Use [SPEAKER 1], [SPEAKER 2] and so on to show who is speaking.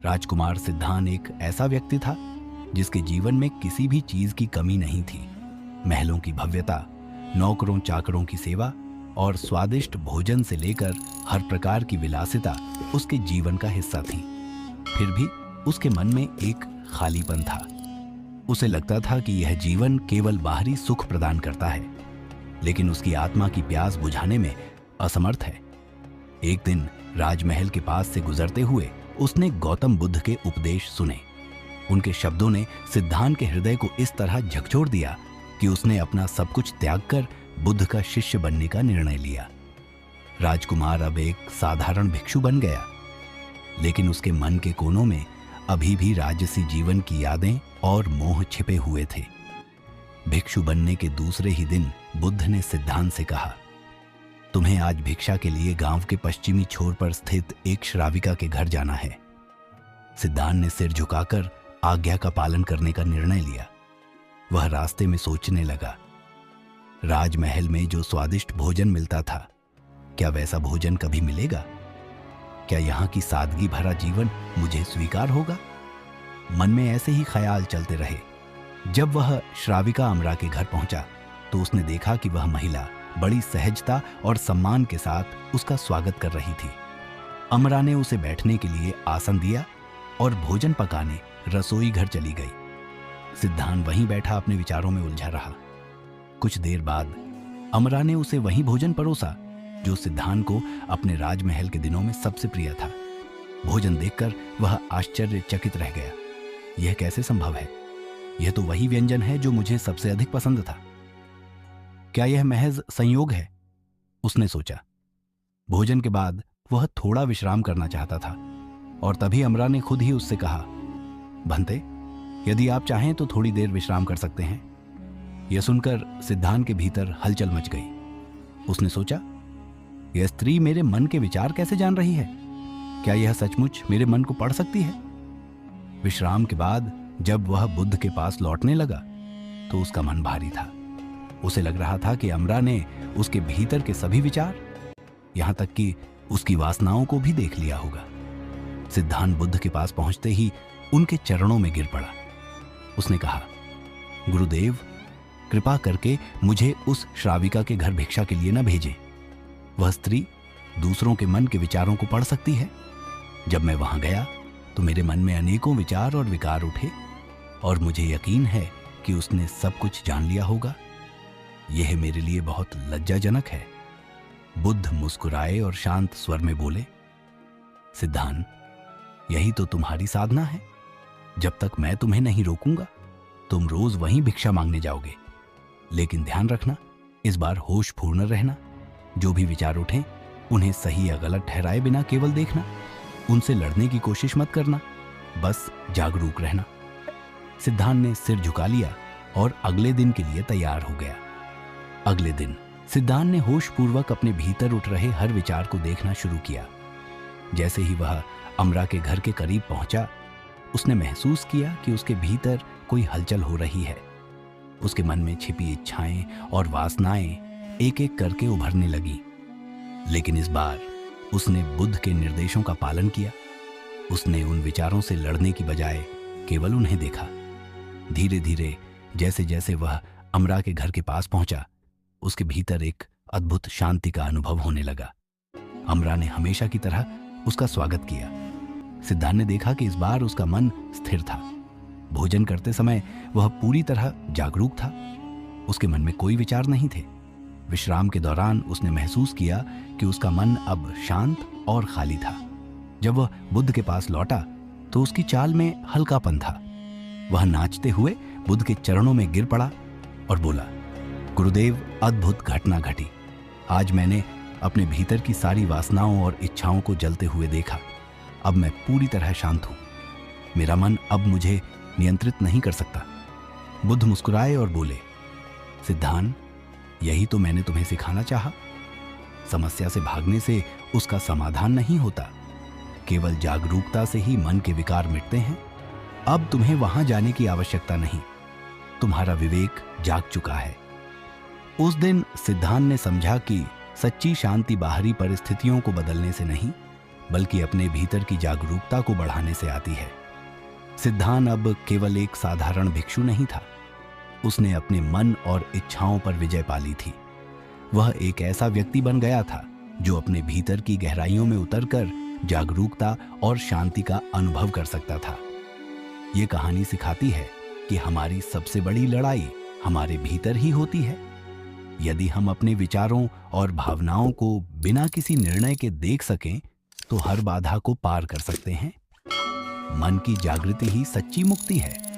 [SPEAKER 1] राजकुमार सिद्धान एक ऐसा व्यक्ति था जिसके जीवन में किसी भी चीज की कमी नहीं थी। महलों की भव्यता, नौकरों चाकरों की सेवा और स्वादिष्ट भोजन से लेकर हर प्रकार की विलासिता उसके जीवन का हिस्सा थी। फिर भी उसके मन में एक खालीपन था। उसे लगता था कि यह जीवन केवल बाहरी सुख प्रदान करता है, लेकिन उसकी आत्मा की प्यास बुझाने में असमर्थ है। एक दिन राजमहल के पास से गुजरते हुए उसने गौतम बुद्ध के उपदेश सुने। उनके शब्दों ने सिद्धांत के हृदय को इस तरह झकझोर दिया कि उसने अपना सब कुछ त्याग कर बुद्ध का शिष्य बनने का निर्णय लिया। राजकुमार अब एक साधारण भिक्षु बन गया, लेकिन उसके मन के कोनों में अभी भी राजसी जीवन की यादें और मोह छिपे हुए थे। भिक्षु बनने के दूसरे ही दिन बुद्ध ने सिद्धांत से कहा, तुम्हें आज भिक्षा के लिए गांव के पश्चिमी छोर पर स्थित एक श्राविका के घर जाना है। सिद्धांत ने सिर झुकाकर आज्ञा का पालन करने का निर्णय लिया। वह रास्ते में सोचने लगा, राजमहल में जो स्वादिष्ट भोजन मिलता था, क्या वैसा भोजन कभी मिलेगा? क्या यहाँ की सादगी भरा जीवन मुझे स्वीकार होगा? मन में ऐसे ही ख्याल चलते रहे। जब वह श्राविका अमरा के घर पहुंचा तो उसने देखा कि वह महिला बड़ी सहजता और सम्मान के साथ उसका स्वागत कर रही थी। अमरा ने उसे बैठने के लिए आसन दिया और भोजन पकाने रसोई घर चली गई। सिद्धांत वहीं बैठा अपने विचारों में उलझा रहा। कुछ देर बाद अमरा ने उसे वही भोजन परोसा जो सिद्धांत को अपने राजमहल के दिनों में सबसे प्रिय था। भोजन देखकर वह आश्चर्यचकित रह गया। यह कैसे संभव है? यह तो वही व्यंजन है जो मुझे सबसे अधिक पसंद था। क्या यह महज संयोग है? उसने सोचा। भोजन के बाद वह थोड़ा विश्राम करना चाहता था और तभी अमरा ने खुद ही उससे कहा, भंते, यदि आप चाहें तो थोड़ी देर विश्राम कर सकते हैं। यह सुनकर सिद्धांत के भीतर हलचल मच गई। उसने सोचा, यह स्त्री मेरे मन के विचार कैसे जान रही है? क्या यह सचमुच मेरे मन को पढ़ सकती है? विश्राम के बाद जब वह बुद्ध के पास लौटने लगा तो उसका मन भारी था। उसे लग रहा था कि अमरा ने उसके भीतर के सभी विचार, यहां तक कि उसकी वासनाओं को भी देख लिया होगा। सिद्धांत बुद्ध के पास पहुंचते ही उनके चरणों में गिर पड़ा। उसने कहा, गुरुदेव, कृपा करके मुझे उस श्राविका के घर भिक्षा के लिए न भेजें। वह स्त्री दूसरों के मन के विचारों को पढ़ सकती है। जब मैं वहां गया तो मेरे मन में अनेकों विचार और विकार उठे और मुझे यकीन है कि उसने सब कुछ जान लिया होगा। यह मेरे लिए बहुत लज्जाजनक है। बुद्ध मुस्कुराए और शांत स्वर में बोले, सिद्धांत, यही तो तुम्हारी साधना है। जब तक मैं तुम्हें नहीं रोकूंगा तुम रोज वहीं भिक्षा मांगने जाओगे। लेकिन ध्यान रखना, इस बार होशपूर्ण रहना। जो भी विचार उठें उन्हें सही या गलत ठहराए बिना केवल देखना। उनसे लड़ने की कोशिश मत करना, बस जागरूक रहना। सिद्धांत ने सिर झुका लिया और अगले दिन के लिए तैयार हो गया। अगले दिन सिद्धांत ने होशपूर्वक अपने भीतर उठ रहे हर विचार को देखना शुरू किया। जैसे ही वह अमरा के घर के करीब पहुंचा, उसने महसूस किया कि उसके भीतर कोई हलचल हो रही है। उसके मन में छिपी इच्छाएं और वासनाएं एक एक करके उभरने लगी। लेकिन इस बार उसने बुद्ध के निर्देशों का पालन किया। उसने उन विचारों से लड़ने की बजाय केवल उन्हें देखा। धीरे धीरे जैसे जैसे वह अमरा के घर के पास पहुंचा, उसके भीतर एक अद्भुत शांति का अनुभव होने लगा। अमरा ने हमेशा की तरह उसका स्वागत किया। सिद्धांत ने देखा कि इस बार उसका मन स्थिर था। भोजन करते समय वह पूरी तरह जागरूक था। उसके मन में कोई विचार नहीं थे। विश्राम के दौरान उसने महसूस किया कि उसका मन अब शांत और खाली था। जब वह बुद्ध के पास लौटा तो उसकी चाल में हल्कापन था। वह नाचते हुए बुद्ध के चरणों में गिर पड़ा और बोला, गुरुदेव, अद्भुत घटना घटी। आज मैंने अपने भीतर की सारी वासनाओं और इच्छाओं को जलते हुए देखा। अब मैं पूरी तरह शांत हूं। मेरा मन अब मुझे नियंत्रित नहीं कर सकता। बुद्ध मुस्कुराए और बोले, सिद्धांत, यही तो मैंने तुम्हें सिखाना चाहा। समस्या से भागने से उसका समाधान नहीं होता। केवल जागरूकता से ही मन के विकार मिटते हैं। अब तुम्हें वहां जाने की आवश्यकता नहीं। तुम्हारा विवेक जाग चुका है। उस दिन सिद्धांत ने समझा कि सच्ची शांति बाहरी परिस्थितियों को बदलने से नहीं, बल्कि अपने भीतर की जागरूकता को बढ़ाने से आती है। सिद्धांत अब केवल एक साधारण भिक्षु नहीं था। उसने अपने मन और इच्छाओं पर विजय पा ली थी। वह एक ऐसा व्यक्ति बन गया था जो अपने भीतर की गहराइयों में उतरकर जागरूकता और शांति का अनुभव कर सकता था। ये कहानी सिखाती है कि हमारी सबसे बड़ी लड़ाई हमारे भीतर ही होती है। यदि हम अपने विचारों और भावनाओं को बिना किसी निर्णय के देख सकें, तो हर बाधा को पार कर सकते हैं। मन की जागृति ही सच्ची मुक्ति है।